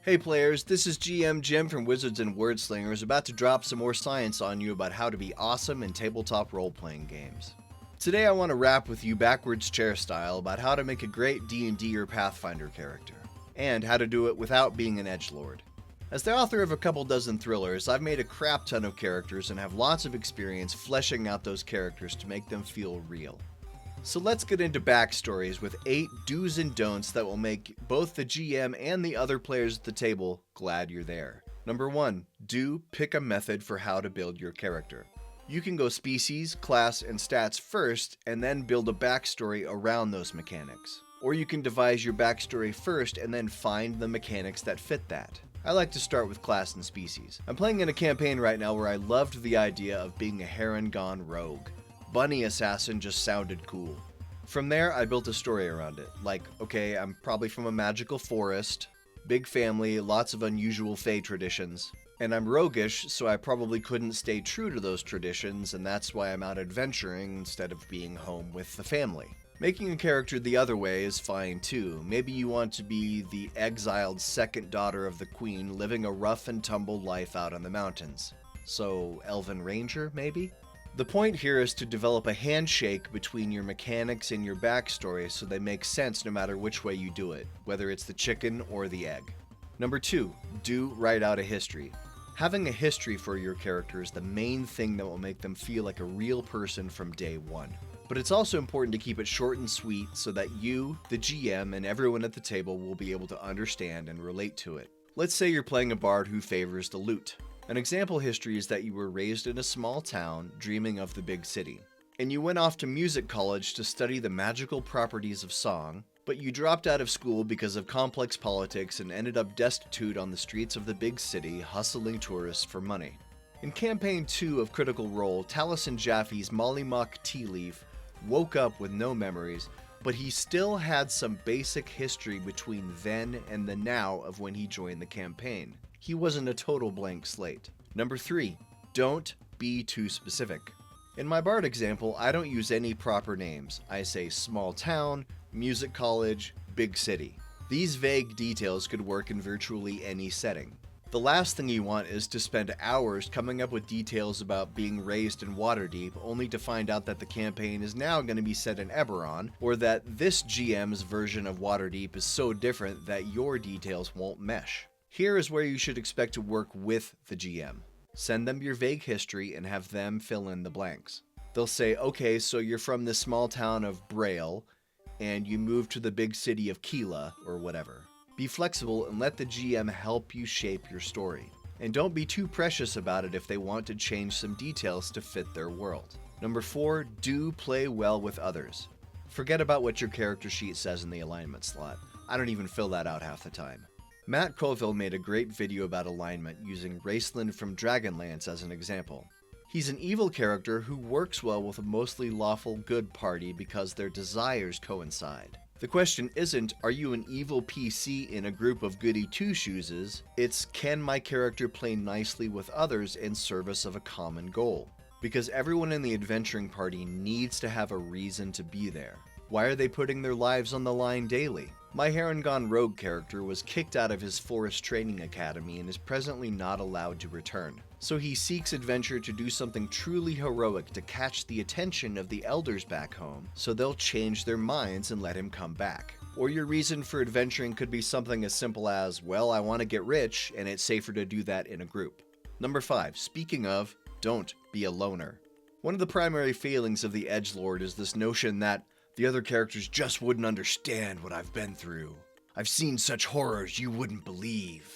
Hey players, this is GM Jim from Wizards and Wordslingers about to drop some more science on you about how to be awesome in tabletop role-playing games. Today I want to rap with you backwards chair style about how to make a great D&D or Pathfinder character, and how to do it without being an edgelord. As the author of a couple dozen thrillers, I've made a crap ton of characters and have lots of experience fleshing out those characters to make them feel real. So let's get into Backstories with 8 do's and don'ts that will make both the GM and the other players at the table glad you're there. Number 1. Do pick a method for how to build your character. You can go species, class, and stats first, and then build a backstory around those mechanics. Or you can devise your backstory first and then find the mechanics that fit that. I like to start with class and species. I'm playing in a campaign right now where I loved the idea of being a Harengon rogue. Bunny assassin just sounded cool. From there, I built a story around it. Like, okay, I'm probably from a magical forest, big family, lots of unusual fae traditions, and I'm roguish, so I probably couldn't stay true to those traditions, and that's why I'm out adventuring instead of being home with the family. Making a character the other way is fine too. Maybe you want to be the exiled second daughter of the queen living a rough and tumble life out on the mountains. So, Elven Ranger, maybe? The point here is to develop a handshake between your mechanics and your backstory so they make sense no matter which way you do it, whether it's the chicken or the egg. Number 2, do write out a history. Having a history for your character is the main thing that will make them feel like a real person from day one. But it's also important to keep it short and sweet so that you, the GM, and everyone at the table will be able to understand and relate to it. Let's say you're playing a bard who favors the lute. An example history is that you were raised in a small town, dreaming of the big city. And you went off to music college to study the magical properties of song, but you dropped out of school because of complex politics and ended up destitute on the streets of the big city, hustling tourists for money. In Campaign 2 of Critical Role, Taliesin Jaffe's Mollymock Tea Leaf woke up with no memories, but he still had some basic history between then and the now of when he joined the campaign. He wasn't a total blank slate. Number 3, don't be too specific. In my bard example, I don't use any proper names. I say small town, music college, big city. These vague details could work in virtually any setting. The last thing you want is to spend hours coming up with details about being raised in Waterdeep only to find out that the campaign is now going to be set in Eberron, or that this GM's version of Waterdeep is so different that your details won't mesh. Here is where you should expect to work with the GM. Send them your vague history and have them fill in the blanks. They'll say, okay, so you're from this small town of Braille, and you moved to the big city of Keela, or whatever. Be flexible and let the GM help you shape your story. And don't be too precious about it if they want to change some details to fit their world. Number 4, do play well with others. Forget about what your character sheet says in the alignment slot. I don't even fill that out half the time. Matt Colville made a great video about alignment using Raceland from Dragonlance as an example. He's an evil character who works well with a mostly lawful good party because their desires coincide. The question isn't, are you an evil PC in a group of goody two-shoeses? It's, can my character play nicely with others in service of a common goal? Because everyone in the adventuring party needs to have a reason to be there. Why are they putting their lives on the line daily? My Harengon rogue character was kicked out of his forest training academy and is presently not allowed to return. So he seeks adventure to do something truly heroic to catch the attention of the elders back home, so they'll change their minds and let him come back. Or your reason for adventuring could be something as simple as, well, I want to get rich, and it's safer to do that in a group. Number 5, speaking of, don't be a loner. One of the primary failings of the edgelord is this notion that the other characters just wouldn't understand what I've been through. I've seen such horrors you wouldn't believe.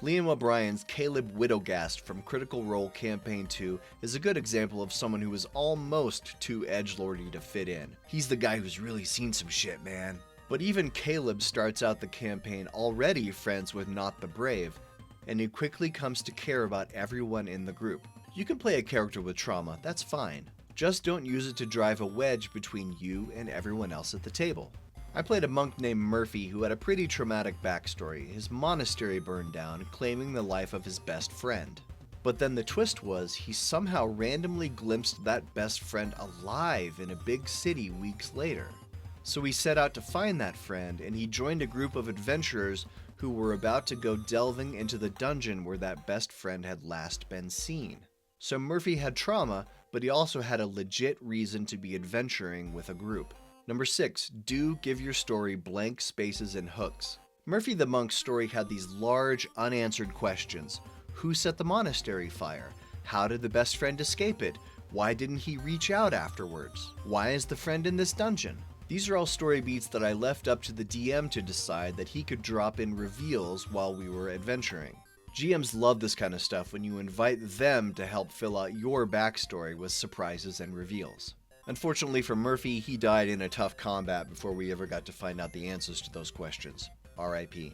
Liam O'Brien's Caleb Widowgast from Critical Role Campaign 2 is a good example of someone who is almost too edgelordy to fit in. He's the guy who's really seen some shit, man. But even Caleb starts out the campaign already friends with Not the Brave, and he quickly comes to care about everyone in the group. You can play a character with trauma, that's fine. Just don't use it to drive a wedge between you and everyone else at the table. I played a monk named Murphy who had a pretty traumatic backstory. His monastery burned down, claiming the life of his best friend. But then the twist was, he somehow randomly glimpsed that best friend alive in a big city weeks later. So he set out to find that friend, and he joined a group of adventurers who were about to go delving into the dungeon where that best friend had last been seen. So Murphy had trauma, but he also had a legit reason to be adventuring with a group. Number 6, do give your story blank spaces and hooks. Murphy the Monk's story had these large, unanswered questions. Who set the monastery fire? How did the best friend escape it? Why didn't he reach out afterwards? Why is the friend in this dungeon? These are all story beats that I left up to the DM to decide that he could drop in reveals while we were adventuring. GMs love this kind of stuff when you invite them to help fill out your backstory with surprises and reveals. Unfortunately for Murphy, he died in a tough combat before we ever got to find out the answers to those questions. RIP.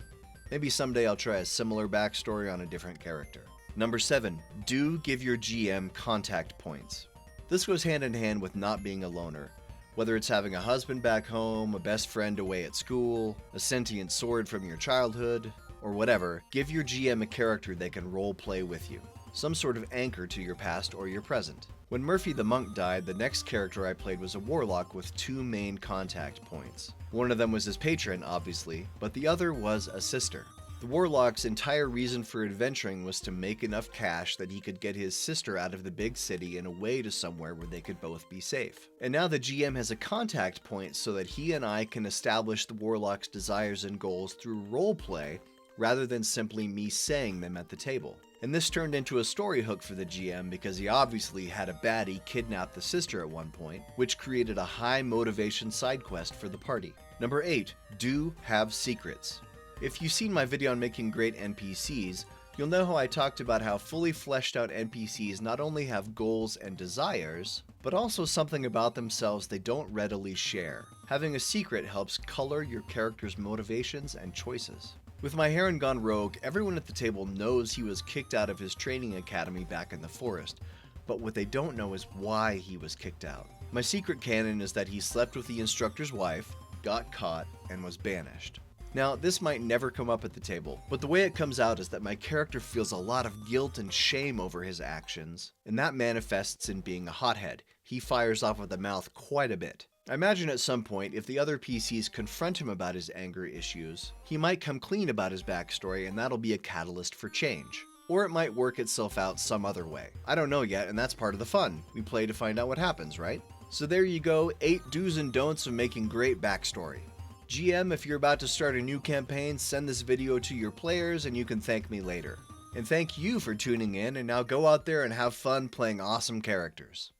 Maybe someday I'll try a similar backstory on a different character. Number 7, do give your GM contact points. This goes hand in hand with not being a loner. Whether it's having a husband back home, a best friend away at school, a sentient sword from your childhood, or whatever, give your GM a character they can role-play with you. Some sort of anchor to your past or your present. When Murphy the Monk died, the next character I played was a warlock with 2 main contact points. One of them was his patron, obviously, but the other was a sister. The warlock's entire reason for adventuring was to make enough cash that he could get his sister out of the big city and away to somewhere where they could both be safe. And now the GM has a contact point so that he and I can establish the warlock's desires and goals through roleplay rather than simply me saying them at the table. And this turned into a story hook for the GM because he obviously had a baddie kidnap the sister at one point, which created a high motivation side quest for the party. Number 8, do have secrets. If you've seen my video on making great NPCs, you'll know how I talked about how fully fleshed out NPCs not only have goals and desires, but also something about themselves they don't readily share. Having a secret helps color your character's motivations and choices. With my Heron gone rogue, everyone at the table knows he was kicked out of his training academy back in the forest, but what they don't know is why he was kicked out. My secret canon is that he slept with the instructor's wife, got caught, and was banished. Now, this might never come up at the table, but the way it comes out is that my character feels a lot of guilt and shame over his actions, and that manifests in being a hothead. He fires off at the mouth quite a bit. I imagine at some point, if the other PCs confront him about his anger issues, he might come clean about his backstory and that'll be a catalyst for change. Or it might work itself out some other way. I don't know yet, and that's part of the fun. We play to find out what happens, right? So there you go, 8 do's and don'ts of making great backstory. GM, if you're about to start a new campaign, send this video to your players and you can thank me later. And thank you for tuning in, and now go out there and have fun playing awesome characters.